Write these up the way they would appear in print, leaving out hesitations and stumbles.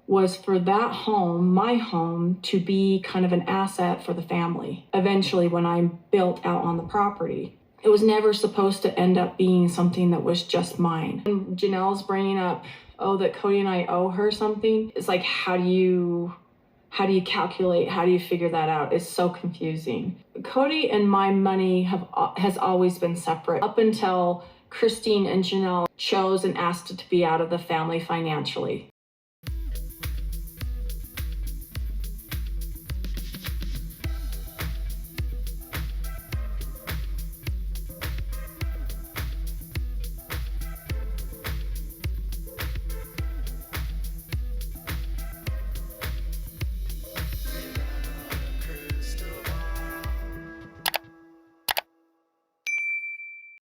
was for that home, my home, to be kind of an asset for the family eventually when I'm built out on the property. It was never supposed to end up being something that was just mine. And Janelle's bringing up, oh, that Kody and I owe her something. It's like, how do you calculate, how do you figure that out? It's so confusing. Kody and my money has always been separate up until Christine and Janelle chose and asked to be out of the family financially.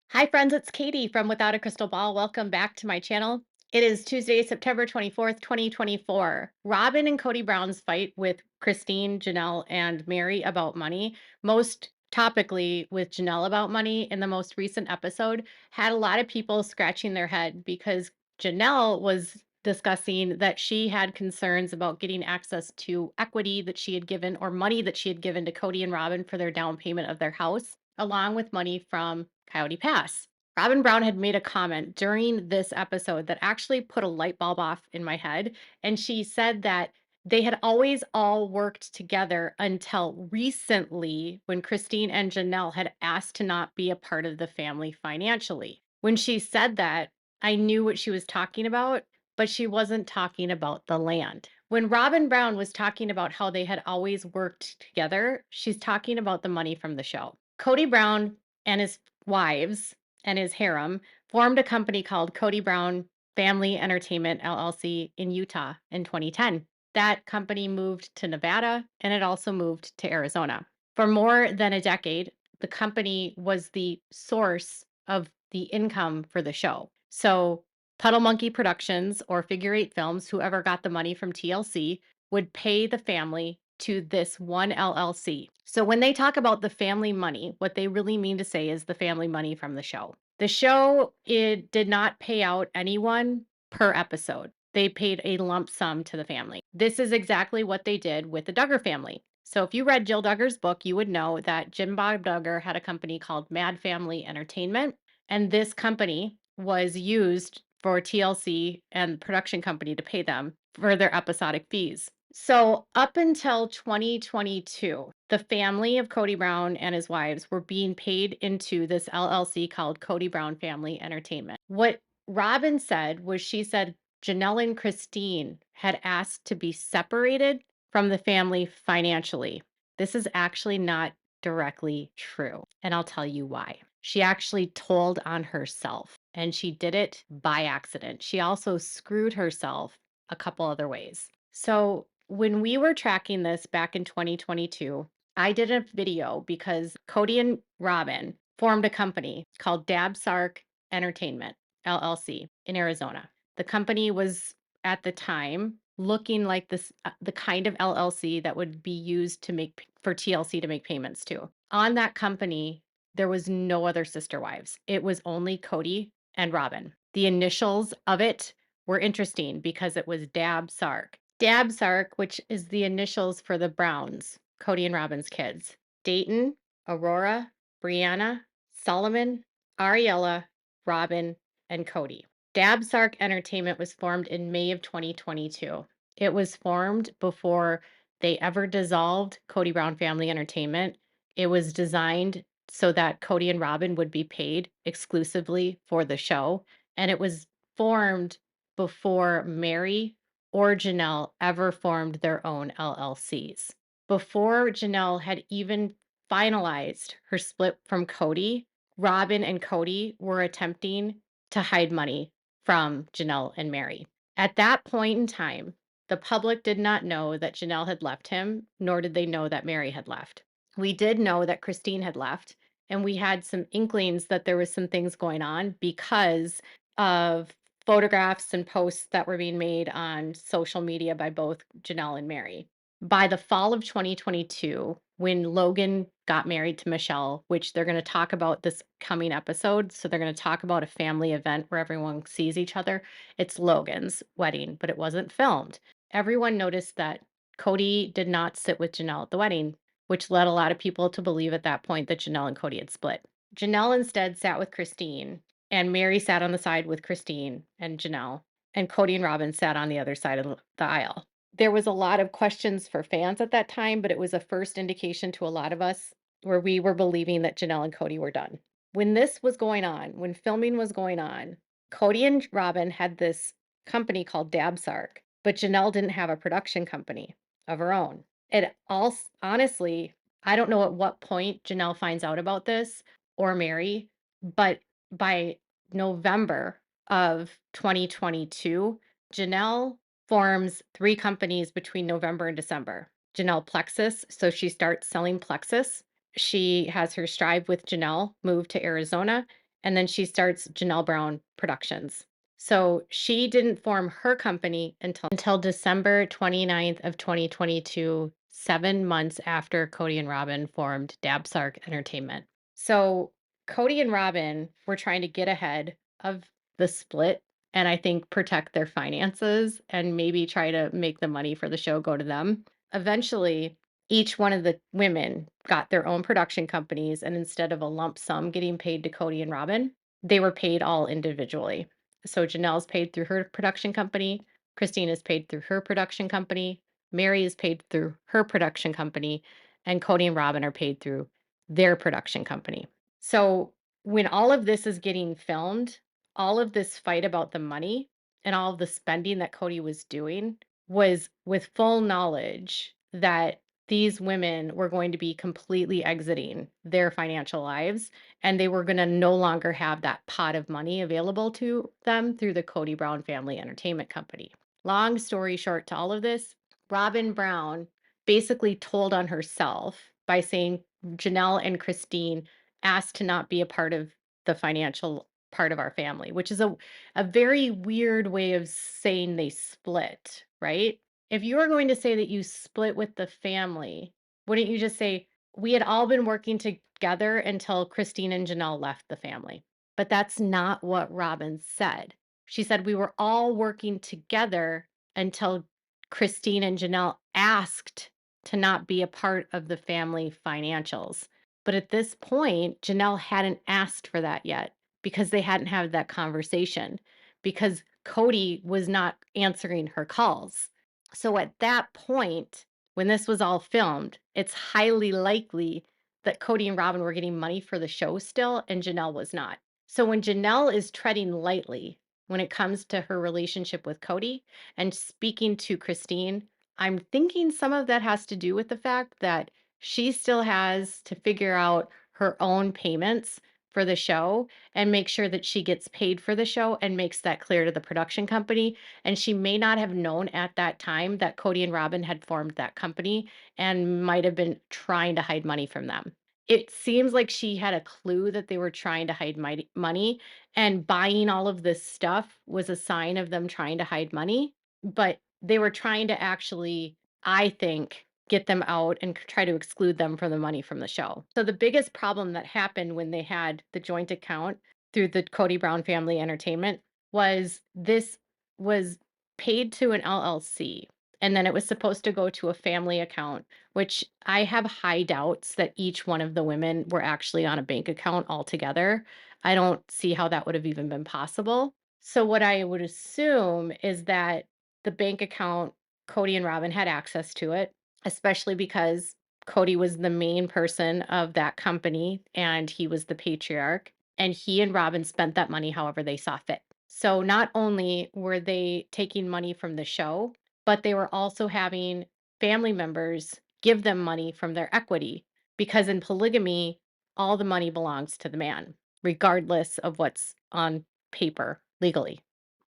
Hi friends, it's Katie from Without a Crystal Ball. Welcome back to my channel. It is Tuesday, September 24th, 2024. Robyn and Kody Brown's fight with Christine, Janelle, and Mary about money, most topically with Janelle about money in the most recent episode, had a lot of people scratching their head because Janelle was discussing that she had concerns about getting access to equity that she had given or money that she had given to Kody and Robyn for their down payment of their house, along with money from Coyote Pass. Robyn Brown had made a comment during this episode that actually put a light bulb off in my head. And she said that they had always all worked together until recently when Christine and Janelle had asked to not be a part of the family financially. When she said that, I knew what she was talking about, but she wasn't talking about the land. When Robyn Brown was talking about how they had always worked together, she's talking about the money from the show. Kody Brown and his wives and his harem formed a company called Kody Brown Family Entertainment LLC in Utah in 2010. That company moved to Nevada and it also moved to Arizona. For more than a decade, the company was the source of the income for the show. So, Puddle Monkey Productions or Figure Eight Films, whoever got the money from TLC, would pay the family to this one LLC. So when they talk about the family money, what they really mean to say is the family money from the show. The show, it did not pay out anyone per episode. They paid a lump sum to the family. This is exactly what they did with the Duggar family. So if you read Jill Duggar's book, you would know that Jim Bob Duggar had a company called Mad Family Entertainment, and this company was used for TLC and production company to pay them for their episodic fees. So up until 2022, the family of Kody Brown and his wives were being paid into this LLC called Kody Brown Family Entertainment. What Robyn said was she said Janelle and Christine had asked to be separated from the family financially. This is actually not directly true, and I'll tell you why. She actually told on herself, and she did it by accident. She also screwed herself a couple other ways. So when we were tracking this back in 2022, I did a video because Kody and Robyn formed a company called Dab Sark Entertainment LLC in Arizona. The company was at the time looking like this the kind of LLC that would be used to make for TLC to make payments to. On that company, there was no other sister wives. It was only Kody and Robyn. The initials of it were interesting because it was Dab Sark. Dab Sark, which is the initials for the Browns, Kody and Robyn's kids. Dayton, Aurora, Brianna, Solomon, Ariella, Robyn, and Kody. Dab Sark Entertainment was formed in May of 2022. It was formed before they ever dissolved Kody Brown Family Entertainment. It was designed so that Kody and Robyn would be paid exclusively for the show. And it was formed before Mary or Janelle ever formed their own LLCs. Before Janelle had even finalized her split from Kody, Robyn and Kody were attempting to hide money from Janelle and Mary. At that point in time, the public did not know that Janelle had left him, nor did they know that Mary had left. We did know that Christine had left, and we had some inklings that there was some things going on because of photographs and posts that were being made on social media by both Janelle and Mary. By the fall of 2022, when Logan got married to Michelle, which they're going to talk about this coming episode. So they're going to talk about a family event where everyone sees each other. It's Logan's wedding, but it wasn't filmed. everyone noticed that Kody did not sit with Janelle at the wedding, which led a lot of people to believe at that point that Janelle and Kody had split. Janelle instead sat with Christine, and Mary sat on the side with Christine and Janelle, and Kody and Robyn sat on the other side of the aisle. There was a lot of questions for fans at that time, but it was a first indication to a lot of us where we were believing that Janelle and Kody were done. When this was going on, when filming was going on, Kody and Robyn had this company called Dabsark, but Janelle didn't have a production company of her own. It all honestly, I don't know at what point Janelle finds out about this or Mary, but by November of 2022, Janelle forms 3 companies between November and December. Janelle Plexus, so she starts selling Plexus. She has her Strive with Janelle move to Arizona, and then she starts Janelle Brown Productions. So she didn't form her company until December 29th of 2022, 7 months after Kody and Robyn formed Dabsark Entertainment. So Kody and Robyn were trying to get ahead of the split and I think protect their finances and maybe try to make the money for the show go to them. Eventually, each one of the women got their own production companies, and instead of a lump sum getting paid to Kody and Robyn, they were paid all individually. So Janelle's paid through her production company, Christine is paid through her production company, Mary is paid through her production company, and Kody and Robyn are paid through their production company. So when all of this is getting filmed, all of this fight about the money and all of the spending that Kody was doing was with full knowledge that these women were going to be completely exiting their financial lives and they were going to no longer have that pot of money available to them through the Kody Brown Family Entertainment Company. Long story short to all of this, Robyn Brown basically told on herself by saying Janelle and Christine asked to not be a part of the financial part of our family, which is a very weird way of saying they split, right? If you are going to say that you split with the family, wouldn't you just say, we had all been working together until Christine and Janelle left the family? But that's not what Robyn said. She said, we were all working together until Christine and Janelle asked to not be a part of the family financials. But at this point, Janelle hadn't asked for that yet because they hadn't had that conversation because Kody was not answering her calls. So at that point, when this was all filmed, it's highly likely that Kody and Robyn were getting money for the show still, and Janelle was not. So when Janelle is treading lightly when it comes to her relationship with Kody and speaking to Christine, I'm thinking some of that has to do with the fact that she still has to figure out her own payments for the show and make sure that she gets paid for the show and makes that clear to the production company. And she may not have known at that time that Kody and Robyn had formed that company and might have been trying to hide money from them. It seems like she had a clue that they were trying to hide money, and buying all of this stuff was a sign of them trying to hide money. But they were trying to actually, I think, get them out and try to exclude them from the money from the show. So the biggest problem that happened when they had the joint account through the Kody Brown Family Entertainment was this was paid to an LLC, and then it was supposed to go to a family account, which I have high doubts that each one of the women were actually on a bank account altogether. I don't see how that would have even been possible. So what I would assume is that the bank account, Kody and Robyn had access to it, especially because Kody was the main person of that company and he was the patriarch. And he and Robyn spent that money however they saw fit. So not only were they taking money from the show, but they were also having family members give them money from their equity because in polygamy, all the money belongs to the man, regardless of what's on paper legally.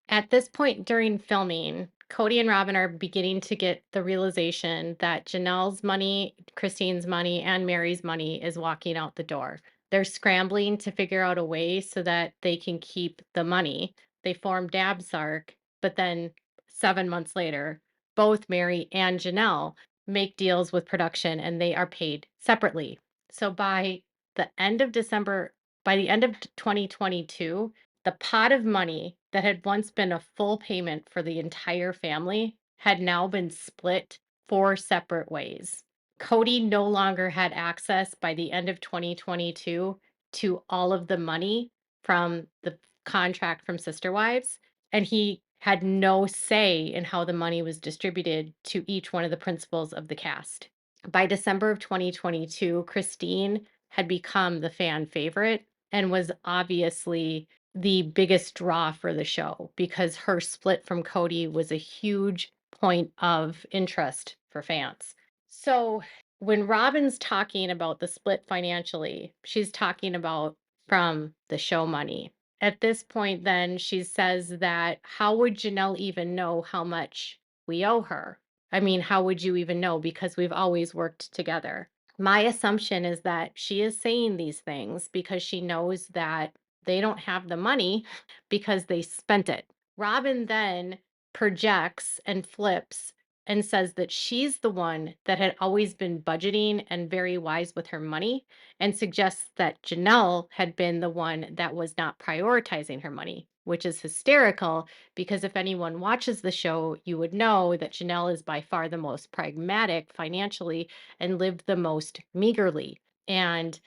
At this point during filming, Kody and Robyn are beginning to get the realization that Janelle's money, Christine's money, and Mary's money is walking out the door. They're scrambling to figure out a way so that they can keep the money. They form Dabsark, but then 7 months later, both Mary and Janelle make deals with production and they are paid separately. So the end of December, by the end of 2022, the pot of money that had once been a full payment for the entire family had now been split 4 separate ways. Kody no longer had access by the end of 2022 to all of the money from the contract from Sister Wives, and he had no say in how the money was distributed to each one of the principals of the cast. By December of 2022, Christine had become the fan favorite and was obviously the biggest draw for the show because her split from Kody was a huge point of interest for fans. So when Robin's talking about the split financially, she's talking about from the show money. At this point, then she says that how would Janelle even know how much we owe her? I mean, how would you even know? Because we've always worked together. My assumption is that she is saying these things because she knows that they don't have the money because they spent it. Robin then projects and flips and says that she's the one that had always been budgeting and very wise with her money, and suggests that Janelle had been the one that was not prioritizing her money, which is hysterical because if anyone watches the show, you would know that Janelle is by far the most pragmatic financially and lived the most meagerly and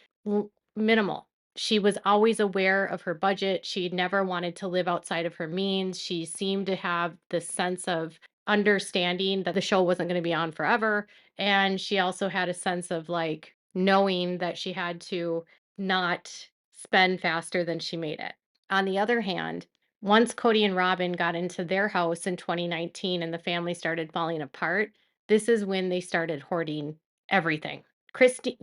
minimal. She was always aware of her budget. She never wanted to live outside of her means. She seemed to have this sense of understanding that the show wasn't going to be on forever. And she also had a sense of like knowing that she had to not spend faster than she made it. On the other hand, once Kody and Robyn got into their house in 2019 and the family started falling apart, this is when they started hoarding everything. Christy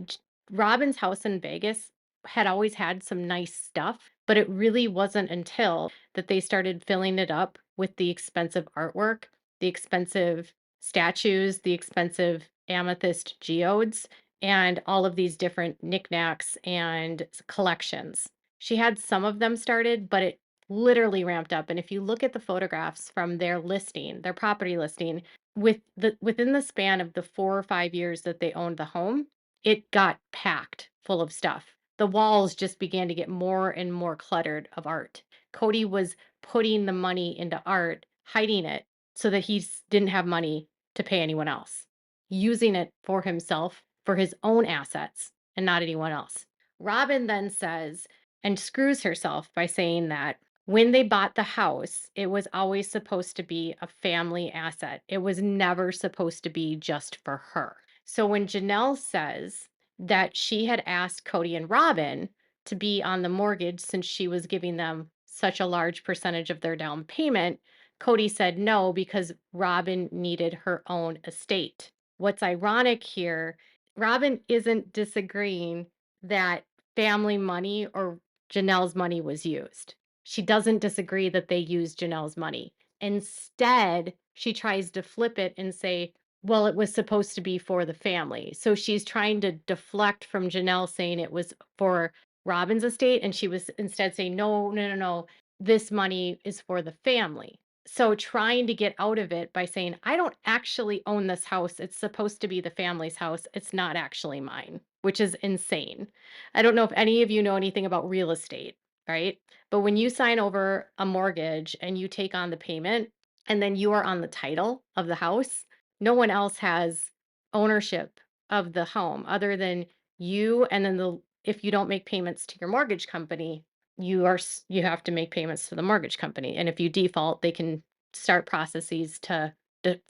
Robyn's house in Vegas had always had some nice stuff, but it really wasn't until that they started filling it up with the expensive artwork, the expensive statues, the expensive amethyst geodes, and all of these different knickknacks and collections. She had some of them started, but it literally ramped up. And if you look at the photographs from their listing, their property listing, within the span of the 4 or 5 years that they owned the home, it got packed full of stuff. The walls just began to get more and more cluttered of art. Kody was putting the money into art, hiding it so that didn't have money to pay anyone else, using it for himself, for his own assets, and not anyone else. Robyn then says and screws herself by saying that when they bought the house, it was always supposed to be a family asset. It was never supposed to be just for her. So when Janelle says that she had asked Kody and Robyn to be on the mortgage since she was giving them such a large percentage of their down payment, Kody said no because Robyn needed her own estate. What's ironic here, Robyn isn't disagreeing that family money or Janelle's money was used. She doesn't disagree that they used Janelle's money. Instead, she tries to flip it and say, well, it was supposed to be for the family. So she's trying to deflect from Janelle saying it was for Robyn's estate. And she was instead saying, no, no, no, no, this money is for the family. So trying to get out of it by saying, I don't actually own this house. It's supposed to be the family's house. It's not actually mine, which is insane. I don't know if any of you know anything about real estate, right? But when you sign over a mortgage and you take on the payment, and then you are on the title of the house, no one else has ownership of the home other than you. And then if you don't make payments to your mortgage company, you have to make payments to the mortgage company. And if you default, they can start processes to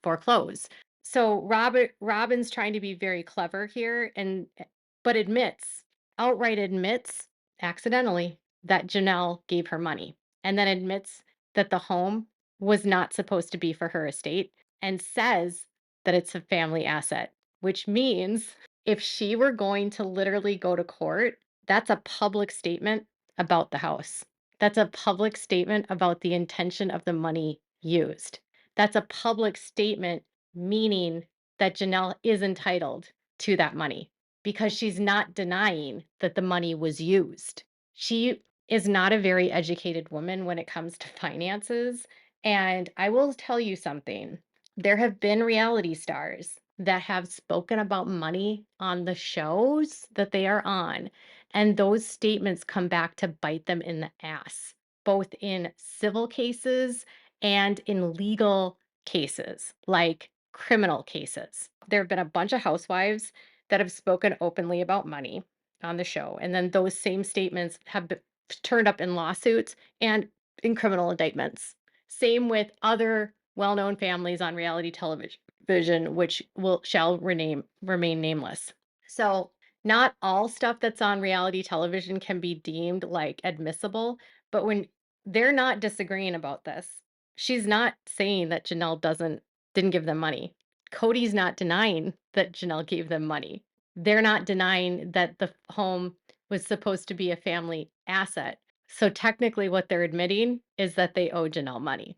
foreclose. So Robyn's trying to be very clever here but outright admits accidentally that Janelle gave her money, and then admits that the home was not supposed to be for her estate, and says that it's a family asset, which means if she were going to literally go to court, that's a public statement about the house. That's a public statement about the intention of the money used. That's a public statement meaning that Janelle is entitled to that money because she's not denying that the money was used. She is not a very educated woman when it comes to finances. And I will tell you something, there have been reality stars that have spoken about money on the shows that they are on. And those statements come back to bite them in the ass, both in civil cases and in legal cases, like criminal cases. There have been a bunch of housewives that have spoken openly about money on the show, and then those same statements have been turned up in lawsuits and in criminal indictments. Same with other well-known families on reality television, which will shall remain nameless. So, not all stuff that's on reality television can be deemed like admissible, but when they're not disagreeing about this. She's not saying that Janelle didn't give them money. Cody's not denying that Janelle gave them money. They're not denying that the home was supposed to be a family asset. So technically what they're admitting is that they owe Janelle money.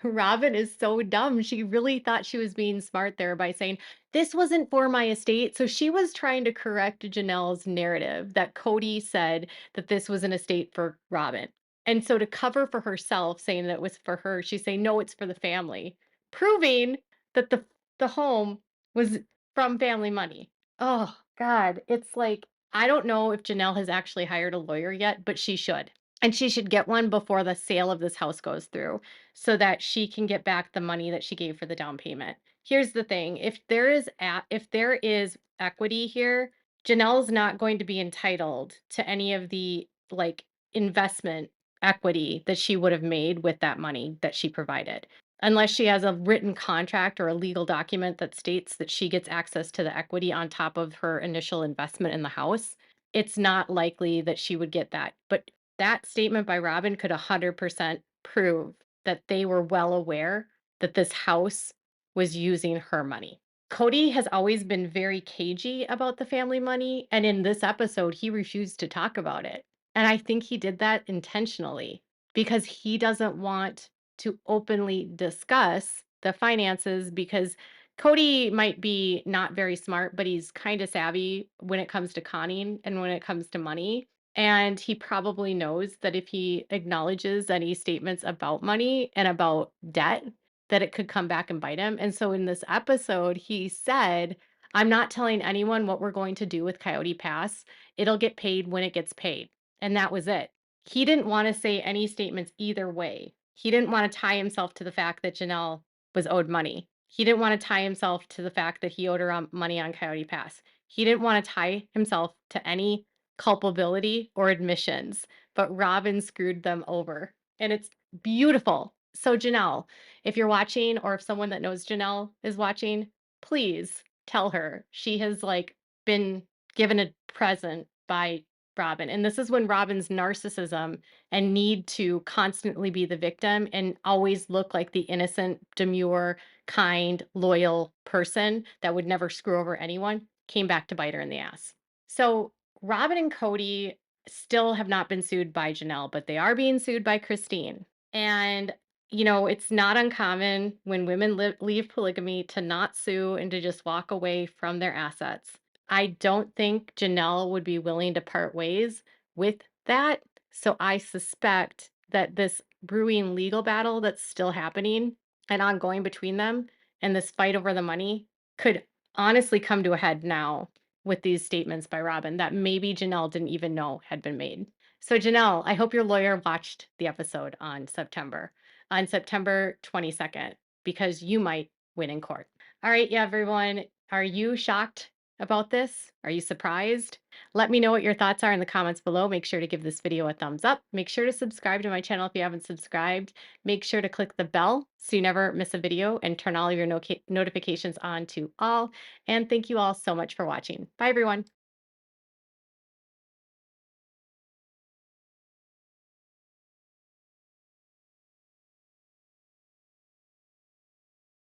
Robin is so dumb. She really thought she was being smart there by saying, "This wasn't for my estate." So she was trying to correct Janelle's narrative that Kody said that this was an estate for Robin. And so to cover for herself, saying that it was for her, she's saying, "No, it's for the family," proving that the home was from family money. Oh God. It's like, I don't know if Janelle has actually hired a lawyer yet, but she should. And she should get one before the sale of this house goes through so that she can get back the money that she gave for the down payment. Here's the thing, if there is equity here, Janelle's not going to be entitled to any of the like investment equity that she would have made with that money that she provided. Unless she has a written contract or a legal document that states that she gets access to the equity on top of her initial investment in the house, it's not likely that she would get that. But that statement by Robin could 100% prove that they were well aware that this house was using her money. Kody has always been very cagey about the family money, and in this episode, he refused to talk about it. And I think he did that intentionally because he doesn't want to openly discuss the finances because Kody might be not very smart, but he's kind of savvy when it comes to conning and when it comes to money. And he probably knows that if he acknowledges any statements about money and about debt, that it could come back and bite him. And so in this episode, he said, "I'm not telling anyone what we're going to do with Coyote Pass. It'll get paid when it gets paid." And that was it. He didn't want to say any statements either way. He didn't want to tie himself to the fact that Janelle was owed money. He didn't want to tie himself to the fact that he owed her money on Coyote Pass. He didn't want to tie himself to any culpability or admissions, but Robin screwed them over. And it's beautiful. So, Janelle, if you're watching or if someone that knows Janelle is watching, please tell her she has like been given a present by Robin. And this is when Robin's narcissism and need to constantly be the victim and always look like the innocent, demure, kind, loyal person that would never screw over anyone came back to bite her in the ass. So Robin and Kody still have not been sued by Janelle, but they are being sued by Christine. And, it's not uncommon when women leave polygamy to not sue and to just walk away from their assets. I don't think Janelle would be willing to part ways with that. So I suspect that this brewing legal battle that's still happening and ongoing between them and this fight over the money could honestly come to a head now with these statements by Robin that maybe Janelle didn't even know had been made. So Janelle, I hope your lawyer watched the episode on September 22nd, because you might win in court. All right, yeah, everyone. Are you shocked about this? Are you surprised? Let me know what your thoughts are in the comments below. Make sure to give this video a thumbs up. Make sure to subscribe to my channel if you haven't subscribed. Make sure to click the bell so you never miss a video and turn all of your notifications on to all. And thank you all so much for watching. Bye, everyone.